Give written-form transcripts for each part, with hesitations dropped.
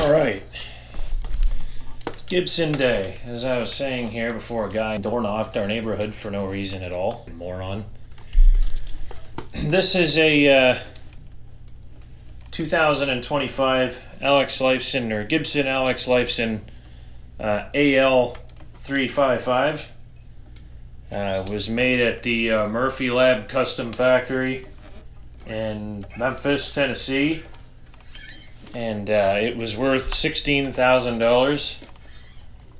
Alright, Gibson Day. As I was saying here before a guy door knocked our neighborhood for no reason at all. Moron. This is a 2025 Alex Lifeson, or Gibson Alex Lifeson AL-355. Was made at the Murphy Lab Custom Factory in Memphis, Tennessee. And it was worth $16,000.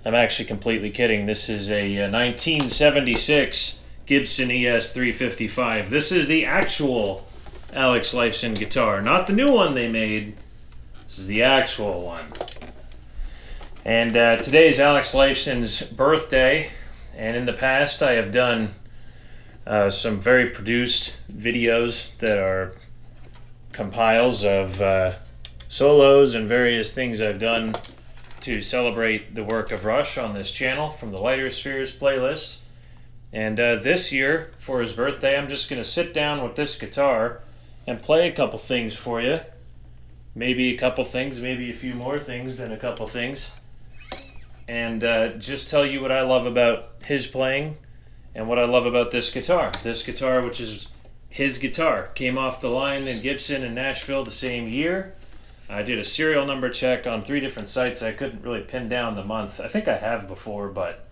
I'm actually completely kidding. This is a 1976 Gibson ES-355. This is the actual Alex Lifeson guitar, not the new one they made. This is the actual one. And today is Alex Lifeson's birthday. And in the past, I have done some very produced videos that are compiles of solos and various things I've done to celebrate the work of Rush on this channel from the Hemispheres playlist. And this year, for his birthday, I'm just going to sit down with this guitar and play a couple things for you. Maybe a couple things, maybe a few more things than a couple things. And just tell you what I love about his playing and what I love about this guitar. This guitar, which is his guitar, came off the line in Gibson in Nashville the same year. I did a serial number check on 3 different sites. I couldn't really pin down the month. I think I have before, but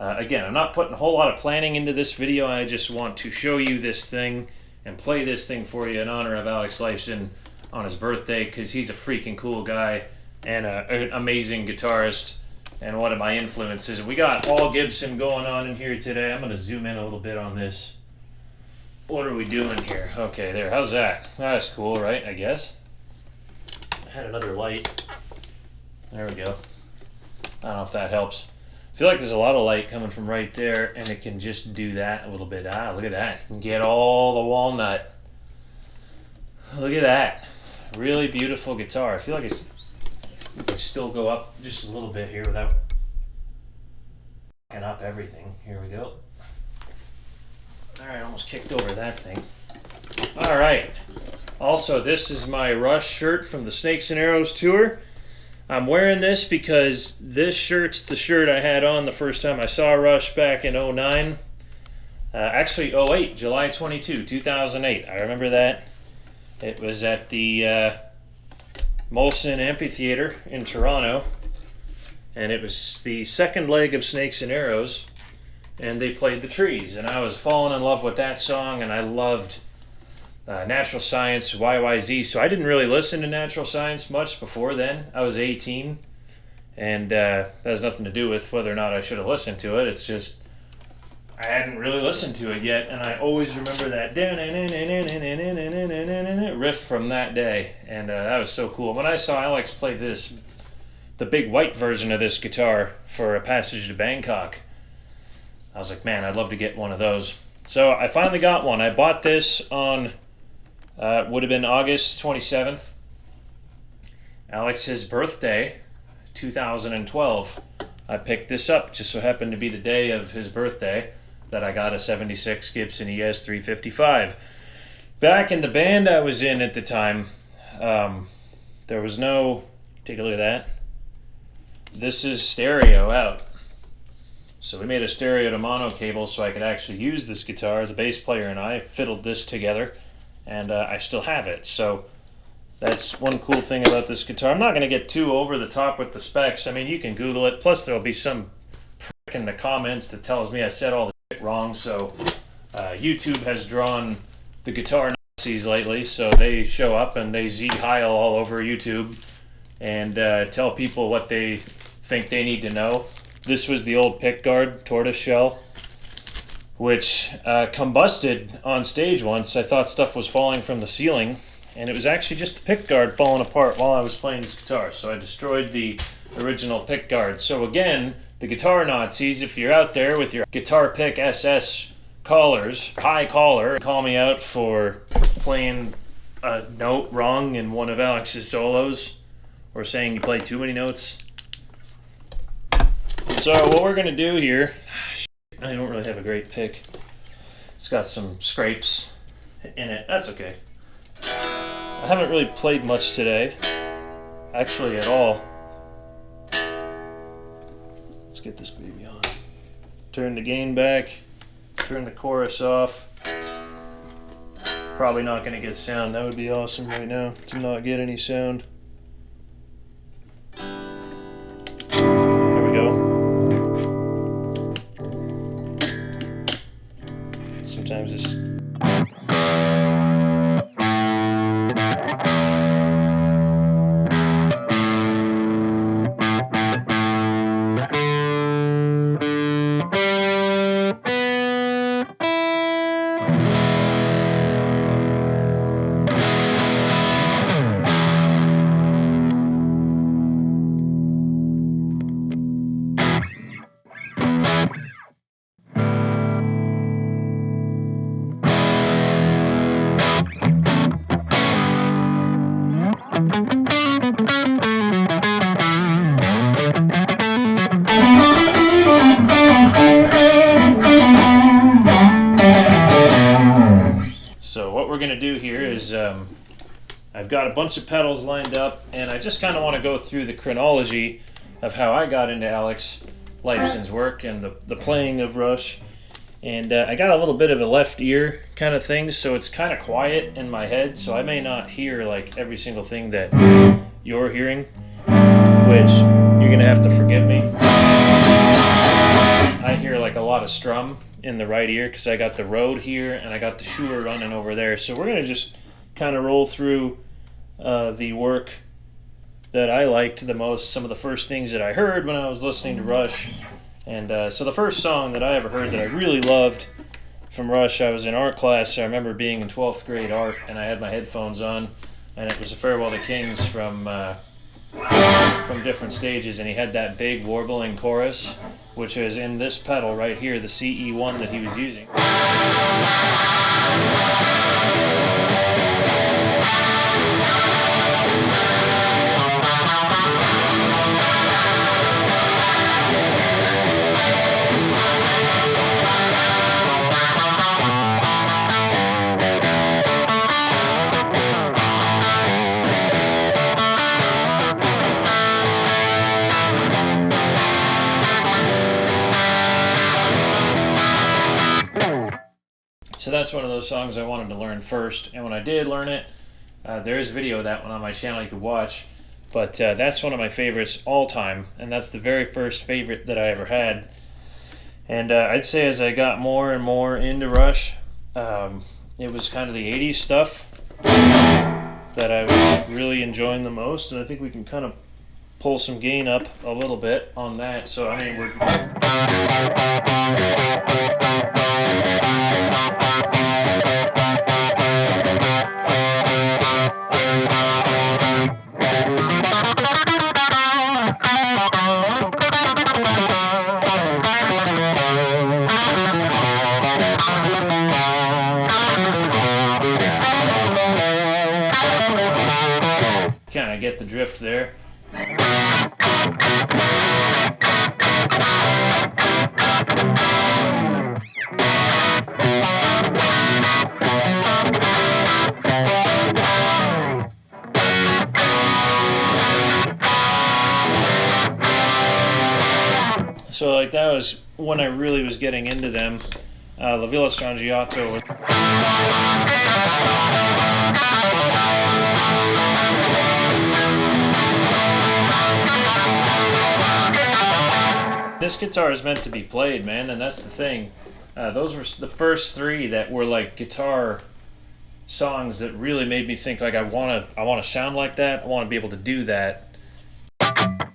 again, I'm not putting a whole lot of planning into this video. I just want to show you this thing and play this thing for you in honor of Alex Lifeson on his birthday, because he's a freaking cool guy and an amazing guitarist and one of my influences. We got all Gibson going on in here today. I'm going to zoom in a little bit on this. What are we doing here? Okay, there. How's that? That's cool, right? I guess. Had another light. There we go. I don't know if that helps. I feel like there's a lot of light coming from right there, and it can just do that a little bit. Ah, look at that. You can get all the walnut. Look at that. Really beautiful guitar. I feel like I can still go up just a little bit here without fucking up everything. Here we go. Alright, almost kicked over that thing. Alright. Also, this is my Rush shirt from the Snakes and Arrows tour. I'm wearing this because this shirt's the shirt I had on the first time I saw Rush back in 09. Actually, 08, July 22, 2008. I remember that. It was at the Molson Amphitheater in Toronto. And it was the second leg of Snakes and Arrows. And they played The Trees. And I was falling in love with that song, and I loved Natural Science, YYZ. So I didn't really listen to Natural Science much before then. I was 18, and that has nothing to do with whether or not I should have listened to it. It's just I hadn't really listened to it yet, and I always remember that riff from that day, and that was so cool. When I saw Alex play this, the big white version of this guitar for A Passage to Bangkok, I was like, man, I'd love to get one of those. So I finally got one. I bought this on would have been August 27th, Alex's birthday, 2012. I picked this up, just so happened to be the day of his birthday that I got a 76 Gibson ES-355. Back in the band I was in at the time, there was no, take a look at that. This is stereo out. So we made a stereo to mono cable so I could actually use this guitar. The bass player and I fiddled this together, and I still have it. So that's one cool thing about this guitar. I'm not going to get too over the top with the specs. I mean, you can Google it. Plus, there'll be some prick in the comments that tells me I said all the shit wrong. So YouTube has drawn the guitar Nazis lately, so they show up and they Heil all over YouTube and tell people what they think they need to know. This was the old pickguard tortoise shell, which combusted on stage once. I thought stuff was falling from the ceiling, and it was actually just the pickguard falling apart while I was playing this guitar. So I destroyed the original pickguard. So again, the guitar Nazis, if you're out there with your guitar pick SS collars, high collar, call me out for playing a note wrong in one of Alex's solos, or saying you play too many notes. So what we're going to do here, I don't really have a great pick. It's got some scrapes in it. That's okay. I haven't really played much today. actually at all. Let's get this baby on. Turn the gain back, turn the chorus off. Probably not going to get sound. That would be awesome right now to not get any sound. There we go. Sometimes it's... So what we're going to do here is I've got a bunch of pedals lined up, and I just kind of want to go through the chronology of how I got into Alex Lifeson's work and the playing of Rush. And I got a little bit of a left ear kind of thing, so it's kind of quiet in my head, so I may not hear like every single thing that you're hearing, which you're going to have to forgive me. I hear like a lot of strum in the right ear because I got the Rode here and I got the Shure running over there. So we're going to just kind of roll through the work that I liked the most, some of the first things that I heard when I was listening to Rush. And so the first song that I ever heard that I really loved from Rush, I was in art class. I remember being in 12th grade art and I had my headphones on, and it was a Farewell to Kings from different stages, and he had that big warbling chorus, which is in this pedal right here, the CE1 that he was using. So that's one of those songs I wanted to learn first, and when I did learn it, there is a video of that one on my channel you could watch, but that's one of my favorites all time, and that's the very first favorite that I ever had. And I'd say as I got more and more into Rush, it was kind of the 80s stuff that I was really enjoying the most, and I think we can kind of pull some gain up a little bit on that. So I mean, we're... kind of get the drift there. So like that was when I really was getting into them. The Villa Strangiato was... This guitar is meant to be played, man, and that's the thing. Those were the first three that were like guitar songs that really made me think like I want to sound like that. I want to be able to do that.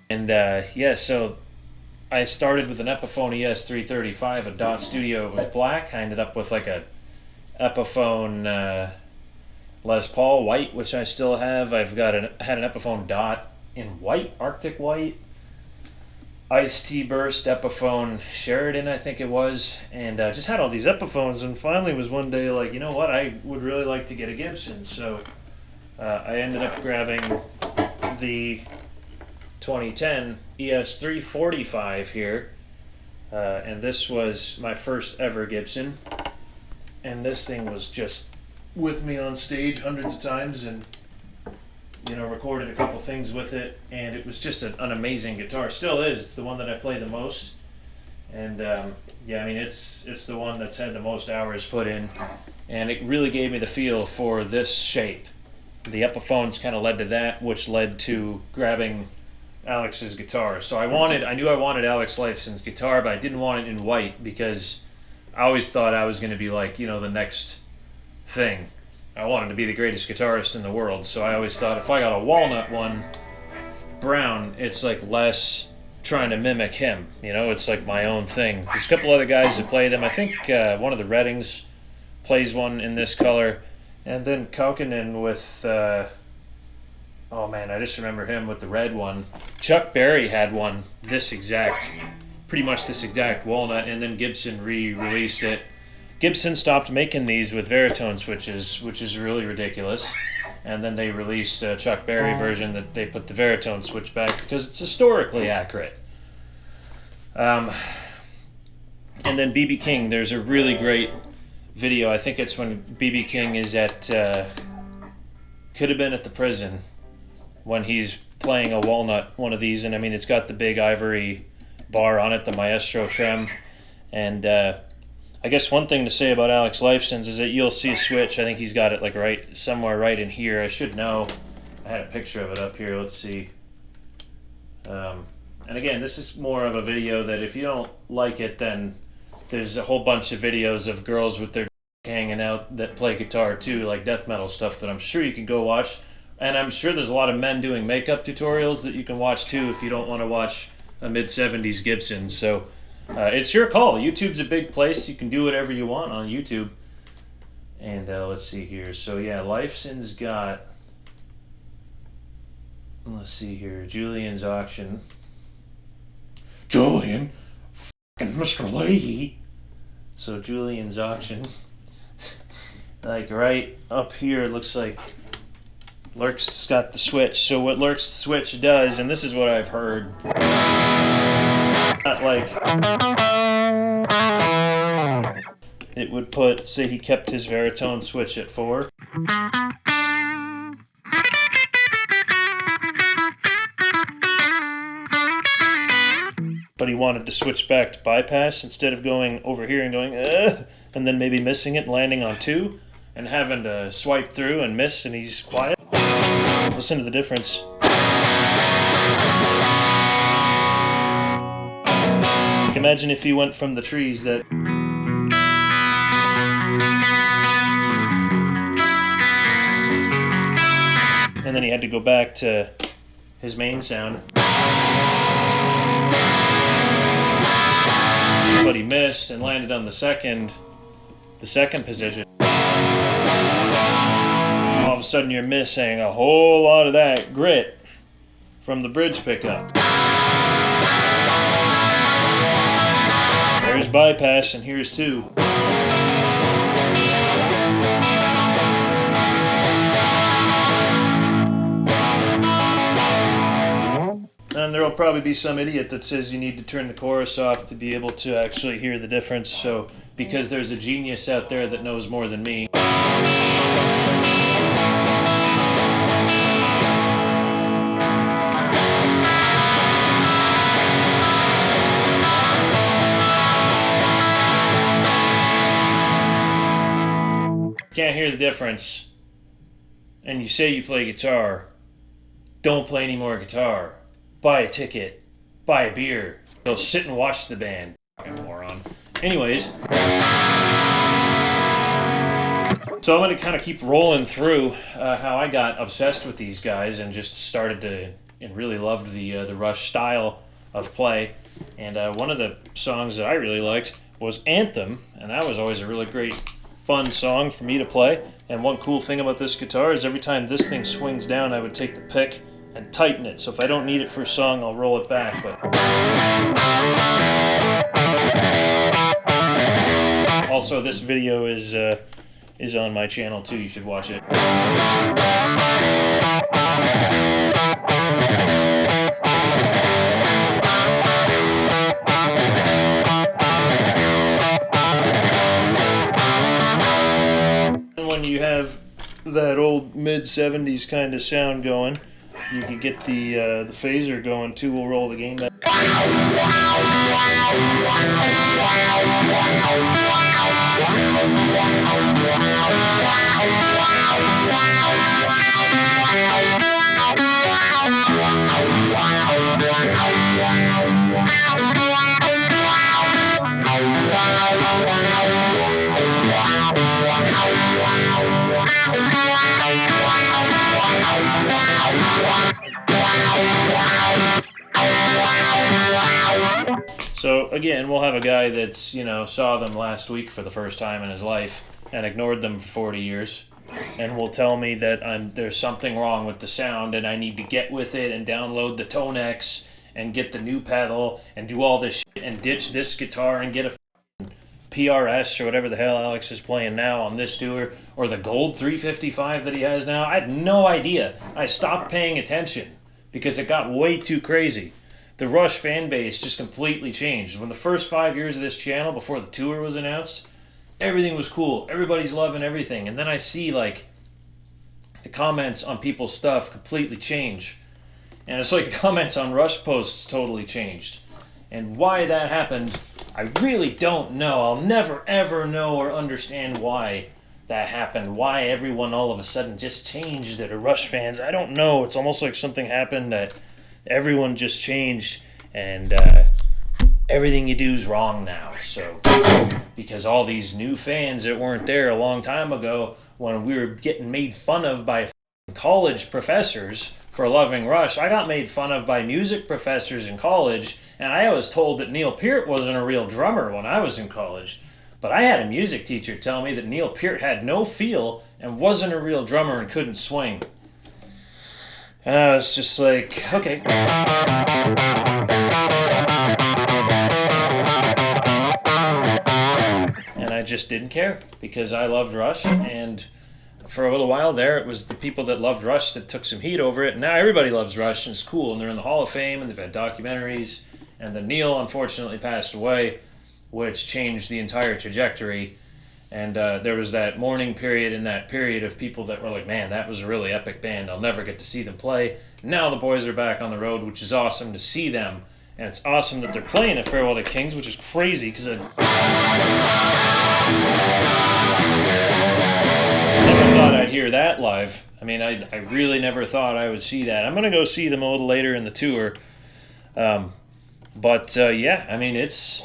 And yeah, so I started with an Epiphone ES-355, a Dot Studio. It was black. I ended up with like a Epiphone Les Paul white, which I still have. I've got had an Epiphone Dot in white, Arctic white. Ice-T Burst Epiphone Sheridan, I think it was, and just had all these Epiphones, and finally was one day like, you know what, I would really like to get a Gibson, so I ended up grabbing the 2010 ES-355 here, and this was my first ever Gibson, and this thing was just with me on stage hundreds of times, and you know, recorded a couple things with it, and it was just an amazing guitar. Still is. It's the one that I play the most, and yeah, I mean, it's the one that's had the most hours put in, and it really gave me the feel for this shape. The Epiphones kind of led to that, which led to grabbing Alex's guitar. So I knew I wanted Alex Lifeson's guitar, but I didn't want it in white because I always thought I was going to be like, you know, the next thing. I wanted to be the greatest guitarist in the world, so I always thought if I got a walnut one, brown, it's like less trying to mimic him. You know, it's like my own thing. There's a couple other guys that play them. I think one of the Reddings plays one in this color. And then Kaukonen with, oh man, I just remember him with the red one. Chuck Berry had one pretty much this exact walnut, and then Gibson re-released it. Gibson stopped making these with Veritone switches, which is really ridiculous. And then they released a Chuck Berry version that they put the Veritone switch back because it's historically accurate. And then B.B. King, there's a really great video. I think it's when B.B. King is at, could have been at the prison, when he's playing a walnut, one of these, and I mean, it's got the big ivory bar on it, the Maestro trem, and I guess one thing to say about Alex Lifeson's is that you'll see a switch. I think he's got it like somewhere right in here. I should know. I had a picture of it up here. Let's see. And again, this is more of a video that if you don't like it, then there's a whole bunch of videos of girls with their hanging out that play guitar too, like death metal stuff that I'm sure you can go watch. And I'm sure there's a lot of men doing makeup tutorials that you can watch too if you don't want to watch a mid-70s Gibson. So it's your call. YouTube's a big place. You can do whatever you want on YouTube. And let's see here. So yeah, Lifeson's got, let's see here, Julian's auction. Julian, fucking Mr. Leahy. So Julian's auction, like right up here, it looks like Lerxst's got the switch. So what Lerxst's switch does, and this is what I've heard, not like it would put, say he kept his Veritone switch at 4. But he wanted to switch back to bypass instead of going over here and going, and then maybe missing it and landing on 2 and having to swipe through and miss, and he's quiet. Listen to the difference. Like, imagine if he went from the trees that... and then he had to go back to his main sound. But he missed and landed on the second position. All of a sudden you're missing a whole lot of that grit from the bridge pickup. There's bypass and here's 2. And there will probably be some idiot that says you need to turn the chorus off to be able to actually hear the difference. So, because there's a genius out there that knows more than me. Can't hear the difference, and you say you play guitar, don't play any more guitar. Buy a ticket, buy a beer, go sit and watch the band. Fucking moron. Anyways, so I'm going to kind of keep rolling through how I got obsessed with these guys and just started to, and really loved the Rush style of play. And one of the songs that I really liked was Anthem, and that was always a really great, fun song for me to play. And one cool thing about this guitar is every time this thing swings down, I would take the pick and tighten it. So if I don't need it for a song, I'll roll it back. But also, this video is on my channel too. You should watch it. And when you have that old old mid-70s kind of sound going. You can get the phaser going too. We'll roll the gain back. So again, we'll have a guy that's, saw them last week for the first time in his life and ignored them for 40 years, and will tell me that there's something wrong with the sound and I need to get with it and download the Tonex and get the new pedal and do all this shit and ditch this guitar and get a PRS or whatever the hell Alex is playing now on this tour, or the gold 355 that he has now. I have no idea. I stopped paying attention because it got way too crazy. The Rush fan base just completely changed. When the first 5 years of this channel, before the tour was announced, everything was cool. Everybody's loving everything. And then I see, the comments on people's stuff completely change. And it's like the comments on Rush posts totally changed. And why that happened, I really don't know. I'll never, ever know or understand why that happened. Why everyone all of a sudden just changed that are Rush fans. I don't know. It's almost like something happened that everyone just changed, and everything you do is wrong now. So, because all these new fans that weren't there a long time ago when we were getting made fun of by college professors for loving Rush, I got made fun of by music professors in college, and I was told that Neil Peart wasn't a real drummer when I was in college. But I had a music teacher tell me that Neil Peart had no feel and wasn't a real drummer and couldn't swing. And I was just like, okay. And I just didn't care because I loved Rush, and for a little while there, it was the people that loved Rush that took some heat over it. And now everybody loves Rush, and it's cool, and they're in the Hall of Fame, and they've had documentaries. And then Neil, unfortunately, passed away, which changed the entire trajectory. And there was that mourning period and that period of people that were like, man, that was a really epic band. I'll never get to see them play. Now the boys are back on the road, which is awesome to see them. And it's awesome that they're playing at Farewell to Kings, which is crazy because I never thought I'd hear that live. I mean, I really never thought I would see that. I'm going to go see them a little later in the tour. Yeah, I mean, it's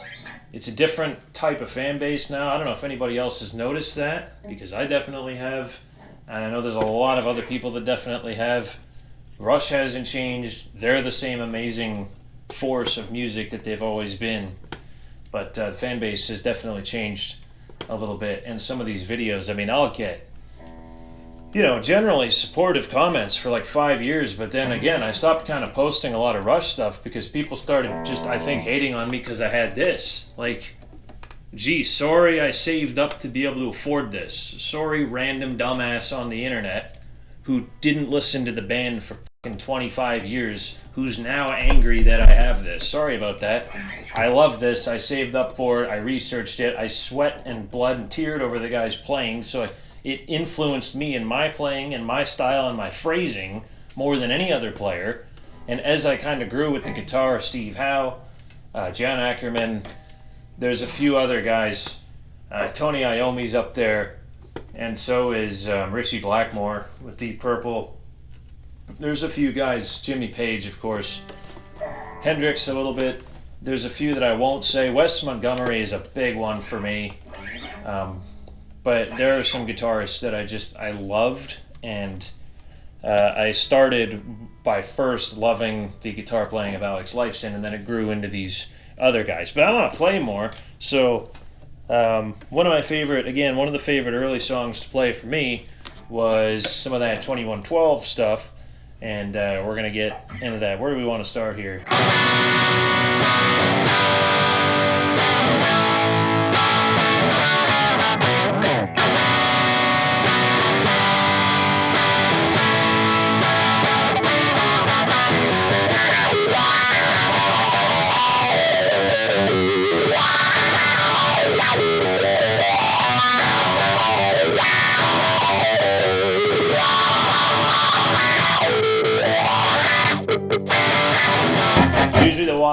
a different type of fan base now. I don't know if anybody else has noticed that, because I definitely have. And I know there's a lot of other people that definitely have. Rush hasn't changed. They're the same amazing force of music that they've always been. But the fan base has definitely changed a little bit. And some of these videos, I mean, I'll get, generally supportive comments for like 5 years. But then again, I stopped kind of posting a lot of Rush stuff because people started just, I think, hating on me because I had this. Like, gee, sorry I saved up to be able to afford this. Sorry, random dumbass on the internet who didn't listen to the band for fucking 25 years, who's now angry that I have this. Sorry about that. I love this. I saved up for it. I researched it. I sweat and blood and teared over the guys playing, so it influenced me in my playing and my style and my phrasing more than any other player. And as I kind of grew with the guitar, Steve Howe, John Ackerman, there's a few other guys. Tony Iommi's up there, and so is Richie Blackmore with Deep Purple. There's a few guys, Jimmy Page, of course, Hendrix a little bit. There's a few that I won't say. Wes Montgomery is a big one for me. But there are some guitarists that I loved, and I started by first loving the guitar playing of Alex Lifeson, and then it grew into these other guys. But I want to play more, so one of the favorite early songs to play for me was some of that 2112 stuff, and we're going to get into that. Where do we want to start here?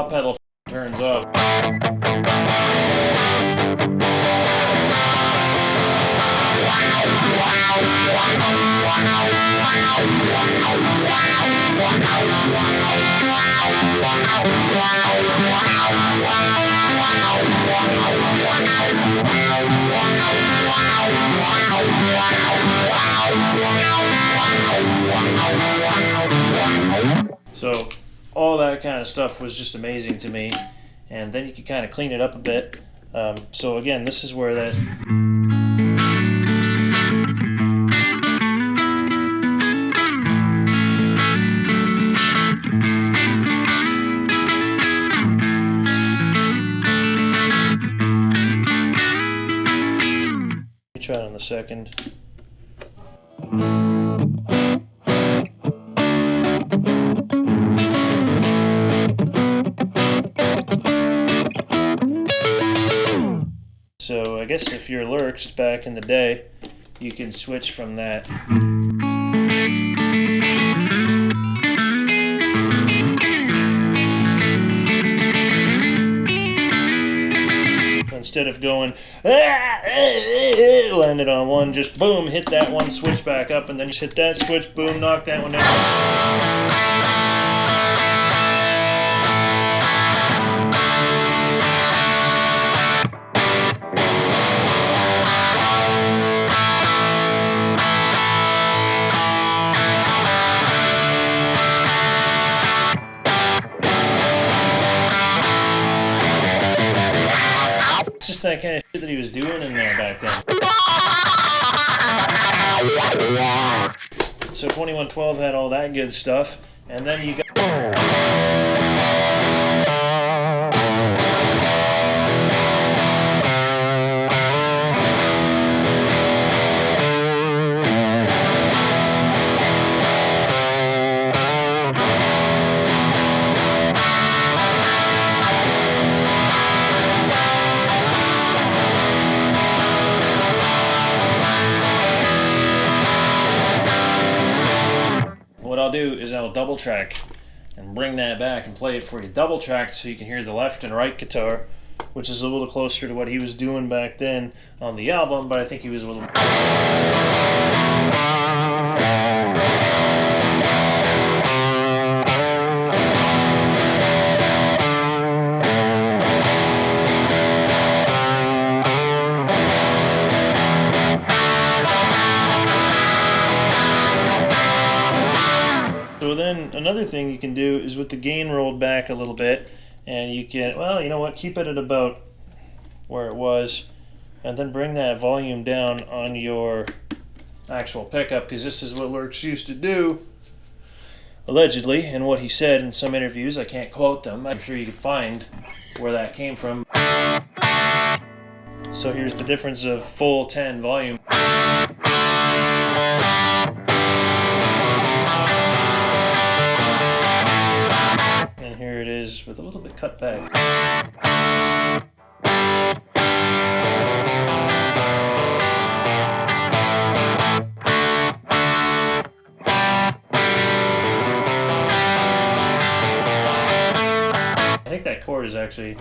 wah pedal turns off. So all that kind of stuff was just amazing to me, and then you can kind of clean it up a bit. So again, this is where that try it on the second. So I guess if you're Lerxst back in the day, you can switch from that. Instead of going, landed on one, just boom, hit that one, switch back up, and then just hit that switch, boom, knock that one down. It's just that kind of shit that he was doing in there back then. So 2112 had all that good stuff, and then you got what I'll do is I'll double track and bring that back and play it for you double tracked so you can hear the left and right guitar, which is a little closer to what he was doing back then on the album, but I think he was a little... So then another thing you can do is with the gain rolled back a little bit, and you can, well, you know what, keep it at about where it was, and then bring that volume down on your actual pickup, because this is what Lerxst used to do, allegedly, and what he said in some interviews. I can't quote them. I'm sure you can find where that came from. So here's the difference of full 10 volume. And here it is with a little bit cut back. I think that chord is actually...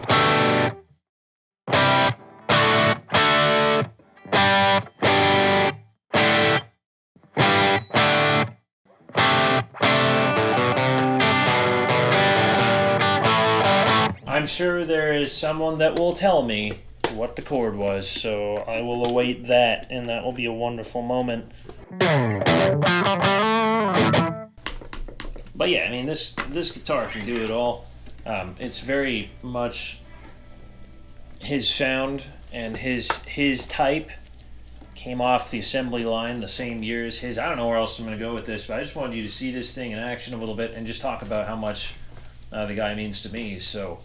I'm sure there is someone that will tell me what the chord was, so I will await that, and that will be a wonderful moment. But yeah, I mean, this guitar can do it all. It's very much his sound, and his type came off the assembly line the same year as his. I don't know where else I'm going to go with this, but I just wanted you to see this thing in action a little bit and just talk about how much the guy means to me. So,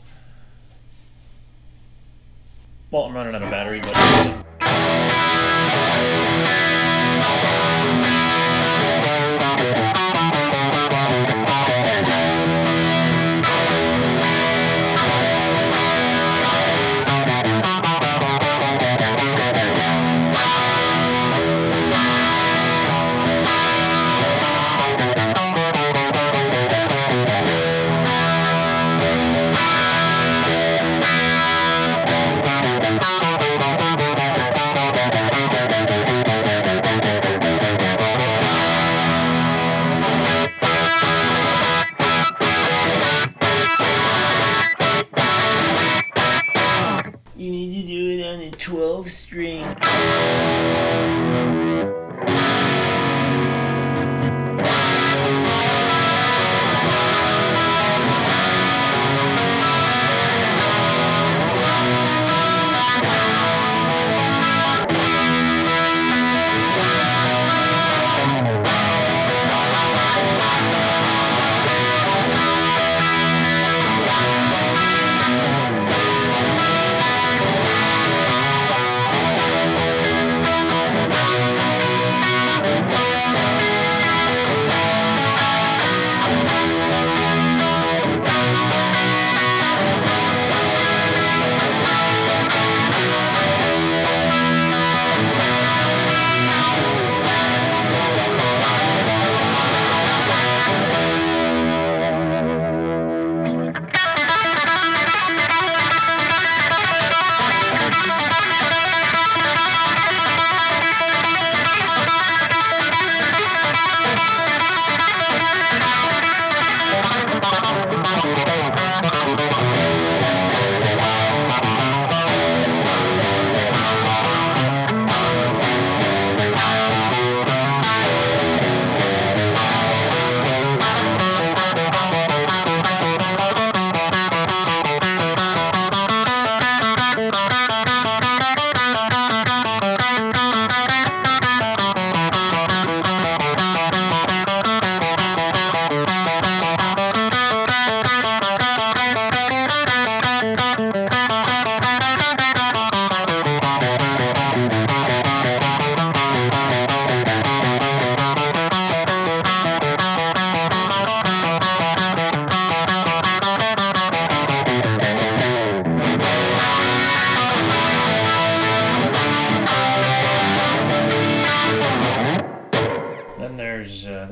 well, I'm running out of battery, but... 12 string.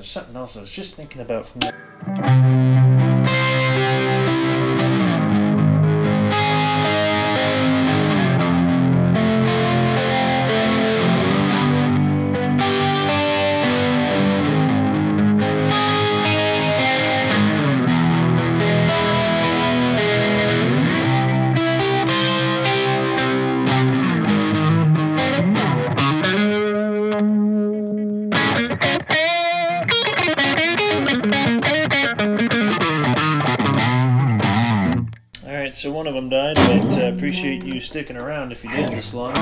There's something else I was just thinking about from there. So one of them died, but appreciate you sticking around if you did this long.